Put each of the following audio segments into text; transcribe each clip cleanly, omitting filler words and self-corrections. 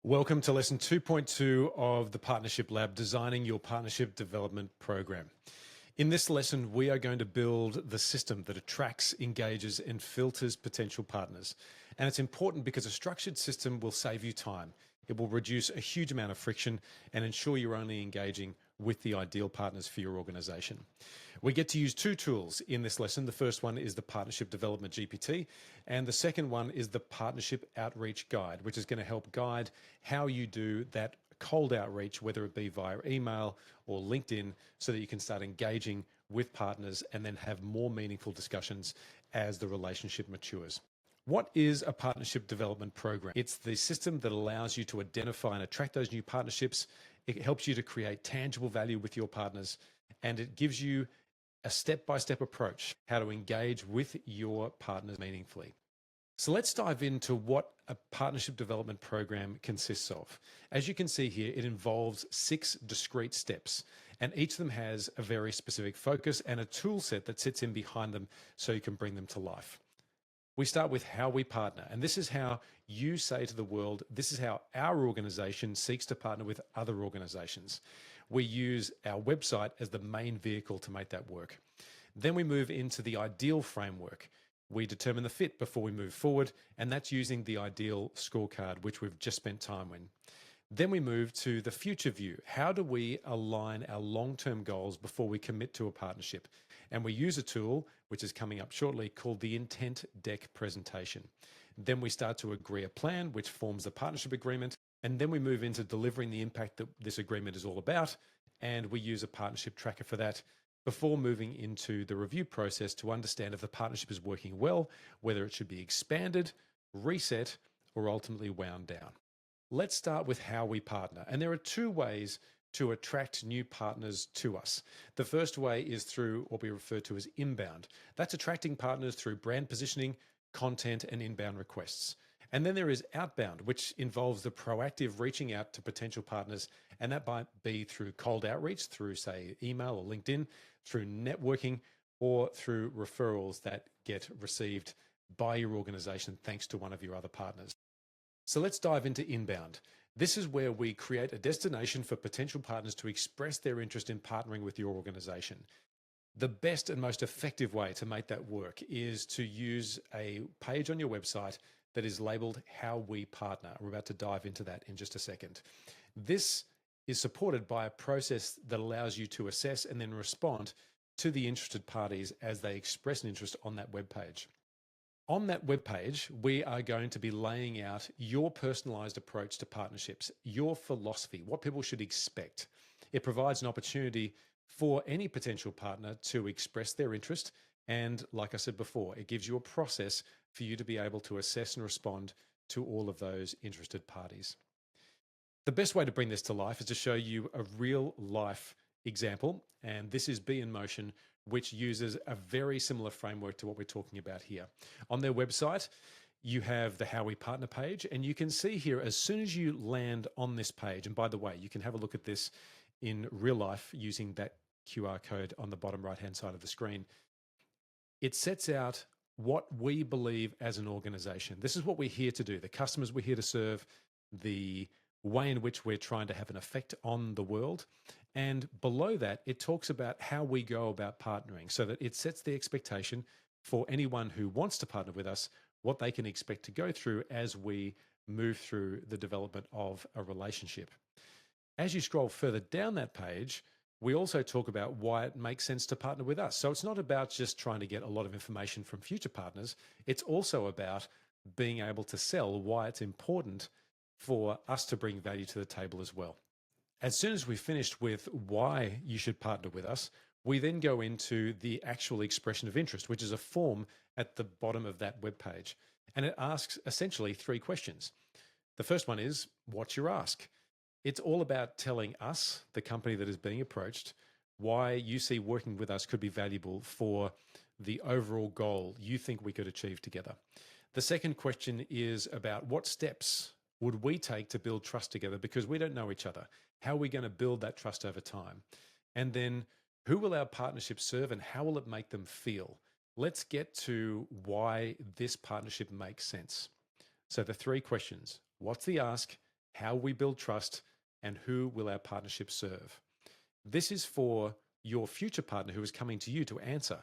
Welcome to lesson 2.2 of the Partnership Lab, Designing Your Partnership Development Program. In this lesson, we are going to build the system that attracts, engages, and filters potential partners. And it's important because a structured system will save you time. It will reduce a huge amount of friction and ensure you're only engaging with the ideal partners for your organization. We get to use two tools in this lesson. The first one is the Partnership Development GPT, and the second one is the Partnership Outreach Guide, which is going to help guide how you do that cold outreach, whether it be via email or LinkedIn, so that you can start engaging with partners and then have more meaningful discussions as the relationship matures. What is a partnership development program? It's the system that allows you to identify and attract those new partnerships. It helps you to create tangible value with your partners, and it gives you a step-by-step approach how to engage with your partners meaningfully. So let's dive into what a partnership development program consists of. As you can see here, it involves 6 discrete steps, and each of them has a very specific focus and a tool set that sits in behind them so you can bring them to life. We start with how we partner, and this is how you say to the world, this is how our organization seeks to partner with other organizations. We use our website as the main vehicle to make that work. Then we move into the ideal framework. We determine the fit before we move forward, and that's using the ideal scorecard, which we've just spent time in. Then we move to the future view. How do we align our long-term goals before we commit to a partnership? And we use a tool, which is coming up shortly, called the Intent Deck Presentation. Then we start to agree a plan, which forms the partnership agreement. And then we move into delivering the impact that this agreement is all about. And we use a partnership tracker for that before moving into the review process to understand if the partnership is working well, whether it should be expanded, reset, or ultimately wound down. Let's start with how we partner. And there are 2 ways to attract new partners to us. The first way is through what we refer to as inbound. That's attracting partners through brand positioning, content, and inbound requests. And then there is outbound, which involves the proactive reaching out to potential partners. And that might be through cold outreach, through, say, email or LinkedIn, through networking, or through referrals that get received by your organization thanks to one of your other partners. So let's dive into inbound. This is where we create a destination for potential partners to express their interest in partnering with your organization. The best and most effective way to make that work is to use a page on your website that is labeled How We Partner. We're about to dive into that in just a second. This is supported by a process that allows you to assess and then respond to the interested parties as they express an interest on that web page. On that webpage, we are going to be laying out your personalized approach to partnerships, your philosophy, what people should expect. It provides an opportunity for any potential partner to express their interest. And like I said before, it gives you a process for you to be able to assess and respond to all of those interested parties. The best way to bring this to life is to show you a real life example. And this is Be in Motion, which uses a very similar framework to what we're talking about here. On their website, you have the How We Partner page, and you can see here as soon as you land on this page, and by the way, you can have a look at this in real life using that QR code on the bottom right-hand side of the screen. It sets out what we believe as an organization. This is what we're here to do, the customers we're here to serve, the way in which we're trying to have an effect on the world. And below that, it talks about how we go about partnering so that it sets the expectation for anyone who wants to partner with us, what they can expect to go through as we move through the development of a relationship. As you scroll further down that page, we also talk about why it makes sense to partner with us. So it's not about just trying to get a lot of information from future partners. It's also about being able to sell why it's important for us to bring value to the table as well. As soon as we've finished with why you should partner with us, we then go into the actual expression of interest, which is a form at the bottom of that webpage. And it asks essentially 3 questions. The first one is, what's your ask? It's all about telling us, the company that is being approached, why you see working with us could be valuable for the overall goal you think we could achieve together. The second question is about what steps would we take to build trust together, because we don't know each other. How are we going to build that trust over time? And then who will our partnership serve and how will it make them feel? Let's get to why this partnership makes sense. So the 3 questions: what's the ask? how we build trust, and who will our partnership serve. This is for your future partner who is coming to you to answer.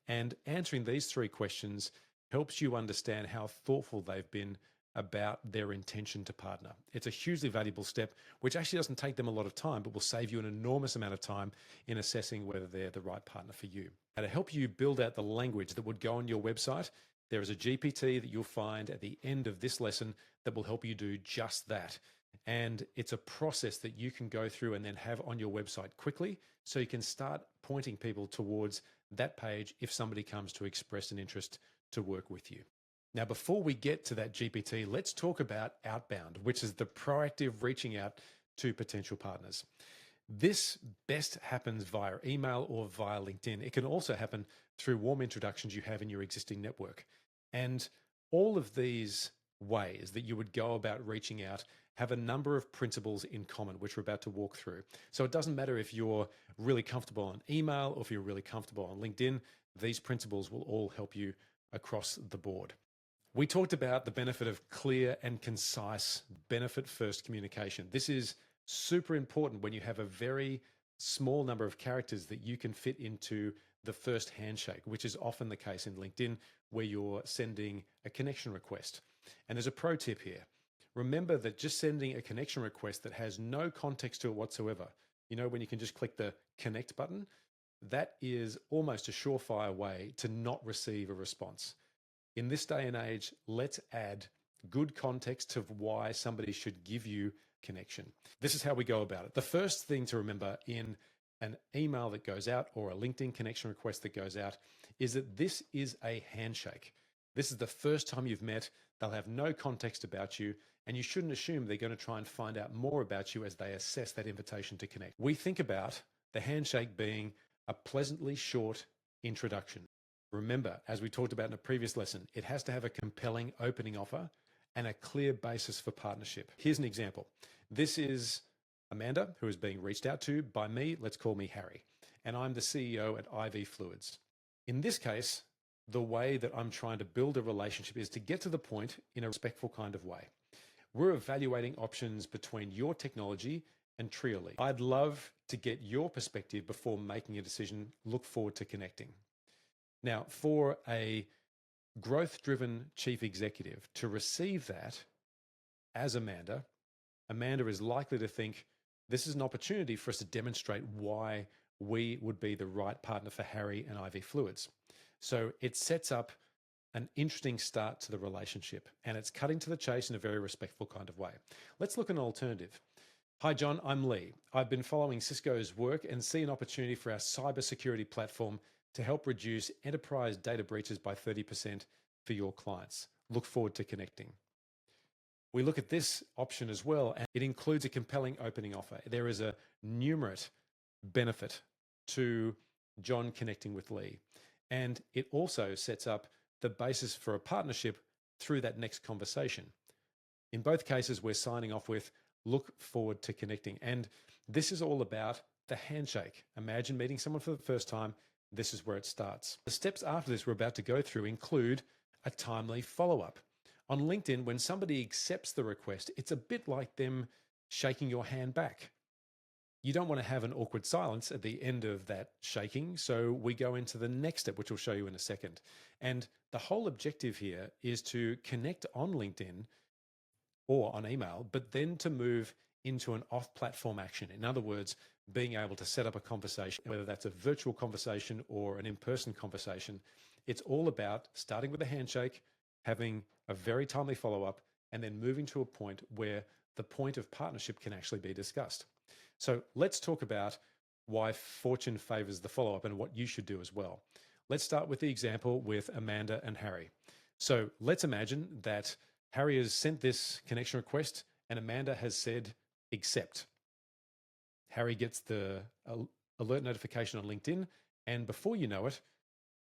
And answering these three questions helps you understand how thoughtful they've been about their intention to partner. It's a hugely valuable step, which actually doesn't take them a lot of time, but will save you an enormous amount of time in assessing whether they're the right partner for you. Now, to help you build out the language that would go on your website, there is a GPT that you'll find at the end of this lesson that will help you do just that. And it's a process that you can go through and then have on your website quickly, so you can start pointing people towards that page if somebody comes to express an interest to work with you. Now, before we get to that GPT, let's talk about outbound, which is the proactive reaching out to potential partners. This best happens via email or via LinkedIn. It can also happen through warm introductions you have in your existing network. And all of these ways that you would go about reaching out have a number of principles in common, which we're about to walk through. So it doesn't matter if you're really comfortable on email or if you're really comfortable on LinkedIn, these principles will all help you across the board. We talked about the benefit of clear and concise benefit-first communication. This is super important when you have a very small number of characters that you can fit into the first handshake, which is often the case in LinkedIn where you're sending a connection request. And there's a pro tip here. Remember that just sending a connection request that has no context to it whatsoever, when you can just click the connect button, that is almost a surefire way to not receive a response. In this day and age, let's add good context to why somebody should give you connection. This is how we go about it. The first thing to remember in an email that goes out or a LinkedIn connection request that goes out is that this is a handshake. This is the first time you've met. They'll have no context about you, and you shouldn't assume they're going to try and find out more about you as they assess that invitation to connect. We think about the handshake being a pleasantly short introduction. Remember, as we talked about in a previous lesson, it has to have a compelling opening offer and a clear basis for partnership. Here's an example. This is Amanda, who is being reached out to by me. Let's call me Harry. And I'm the CEO at IV Fluids. In this case, the way that I'm trying to build a relationship is to get to the point in a respectful kind of way. We're evaluating options between your technology and Trioli. I'd love to get your perspective before making a decision. Look forward to connecting. Now, for a growth-driven chief executive to receive that as Amanda is likely to think this is an opportunity for us to demonstrate why we would be the right partner for Harry and IV Fluids. So it sets up an interesting start to the relationship, and it's cutting to the chase in a very respectful kind of way. Let's look at an alternative. Hi, John, I'm Lee. I've been following Cisco's work and see an opportunity for our cybersecurity platform to help reduce enterprise data breaches by 30% for your clients. Look forward to connecting. We look at this option as well, and it includes a compelling opening offer. There is a numerate benefit to John connecting with Lee, and it also sets up the basis for a partnership through that next conversation. In both cases, we're signing off with look forward to connecting. And this is all about the handshake. Imagine meeting someone for the first time. This is where it starts. The steps after this we're about to go through include a timely follow-up. On LinkedIn, when somebody accepts the request, it's a bit like them shaking your hand back. You don't want to have an awkward silence at the end of that shaking, so we go into the next step, which I'll show you in a second. And the whole objective here is to connect on LinkedIn or on email, but then to move into an off-platform action. In other words, being able to set up a conversation, whether that's a virtual conversation or an in-person conversation. It's all about starting with a handshake, having a very timely follow-up, and then moving to a point where the point of partnership can actually be discussed. So let's talk about why fortune favors the follow-up and what you should do as well. Let's start with the example with Amanda and Harry. So let's imagine that Harry has sent this connection request and Amanda has said, accept. Harry gets the alert notification on LinkedIn, and before you know it,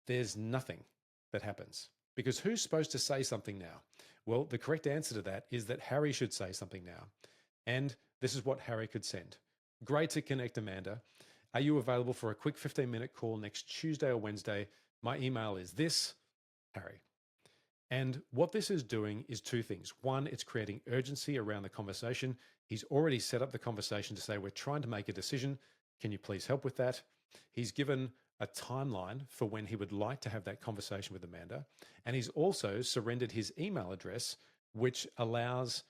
there's nothing that happens. Because who's supposed to say something now? Well, the correct answer to that is that Harry should say something now. And this is what Harry could send. Great to connect, Amanda. Are you available for a quick 15-minute call next Tuesday or Wednesday? My email is this, Harry. And what this is doing is two things. One, it's creating urgency around the conversation. He's already set up the conversation to say, we're trying to make a decision. Can you please help with that? He's given a timeline for when he would like to have that conversation with Amanda. And he's also surrendered his email address, which allows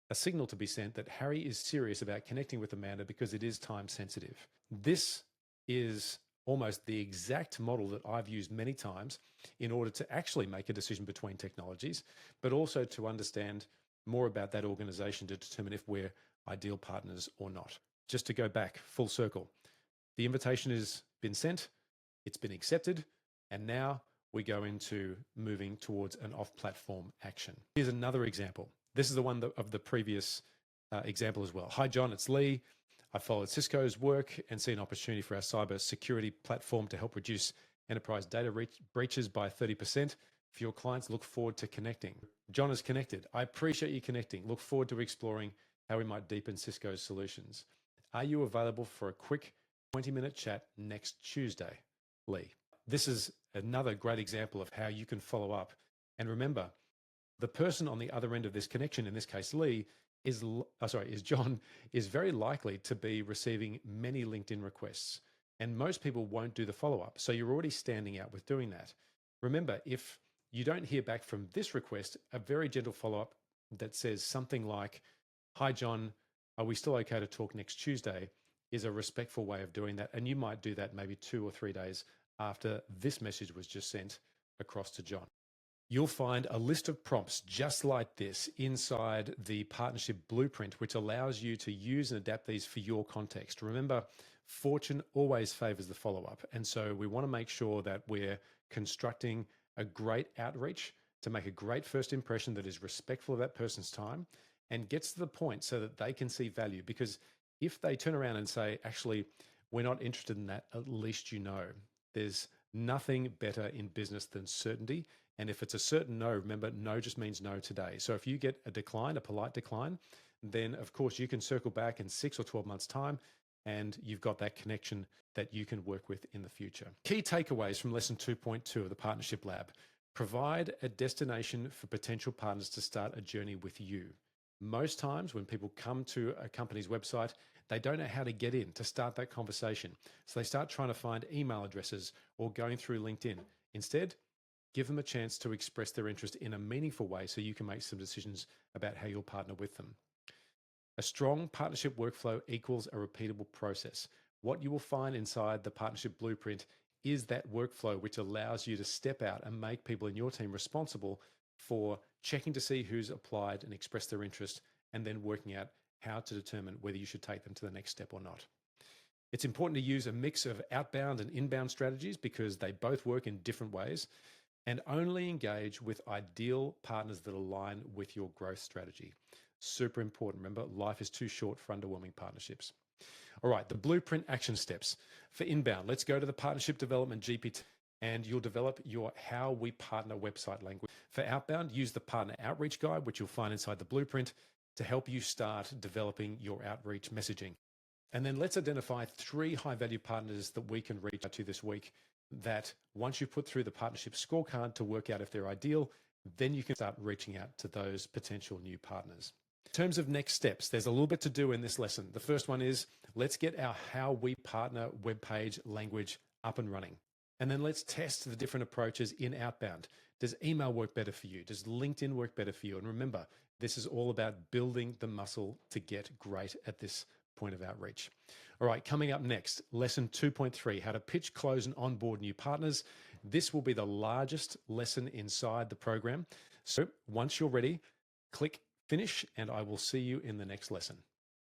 a signal to be sent that Harry is serious about connecting with Amanda because it is time sensitive. This is almost the exact model that I've used many times in order to actually make a decision between technologies, but also to understand more about that organization to determine if we're ideal partners or not. Just to go back full circle, the invitation has been sent, it's been accepted, and now we go into moving towards an off-platform action. Here's another example. This is the one of the previous example as well. Hi, John, it's Lee. I followed Cisco's work and see an opportunity for our cyber security platform to help reduce enterprise data breaches by 30%. For your clients, look forward to connecting. John is connected. I appreciate you connecting. Look forward to exploring how we might deepen Cisco's solutions. Are you available for a quick 20-minute chat next Tuesday, Lee? This is another great example of how you can follow up. And remember, the person on the other end of this connection, in this case, Lee, is John, is very likely to be receiving many LinkedIn requests. And most people won't do the follow-up. So you're already standing out with doing that. Remember, if you don't hear back from this request, a very gentle follow-up that says something like, hi, John, are we still okay to talk next Tuesday, is a respectful way of doing that. And you might do that maybe 2 or 3 days after this message was just sent across to John. You'll find a list of prompts just like this inside the partnership blueprint, which allows you to use and adapt these for your context. Remember, fortune always favors the follow-up. And so we want to make sure that we're constructing a great outreach to make a great first impression that is respectful of that person's time and gets to the point so that they can see value. Because if they turn around and say, actually, we're not interested in that, at least you know. There's nothing better in business than certainty. And if it's a certain no, remember, no just means no today. So if you get a decline, a polite decline, then of course you can circle back in 6 or 12 months' time and you've got that connection that you can work with in the future. Key takeaways from lesson 2.2 of the Partnership Lab. Provide a destination for potential partners to start a journey with you. Most times when people come to a company's website, they don't know how to get in to start that conversation. So they start trying to find email addresses or going through LinkedIn. Instead, give them a chance to express their interest in a meaningful way so you can make some decisions about how you'll partner with them. A strong partnership workflow equals a repeatable process. What you will find inside the partnership blueprint is that workflow which allows you to step out and make people in your team responsible for checking to see who's applied and expressed their interest, and then working out how to determine whether you should take them to the next step or not. It's important to use a mix of outbound and inbound strategies because they both work in different ways, and only engage with ideal partners that align with your growth strategy. Super important. Remember, life is too short for underwhelming partnerships. All right, the blueprint action steps. For inbound, let's go to the partnership development GPT and you'll develop your How We Partner website language. For outbound, use the partner outreach guide, which you'll find inside the blueprint to help you start developing your outreach messaging. And then let's identify 3 high-value partners that we can reach out to this week that once you put through the partnership scorecard to work out if they're ideal, then you can start reaching out to those potential new partners. In terms of next steps, there's a little bit to do in this lesson. The first one is let's get our How We Partner webpage language up and running. And then let's test the different approaches in outbound. Does email work better for you? Does LinkedIn work better for you? And remember, this is all about building the muscle to get great at this point of outreach. All right, coming up next, lesson 2.3, how to pitch, close, and onboard new partners. This will be the largest lesson inside the program. So once you're ready, click finish, and I will see you in the next lesson.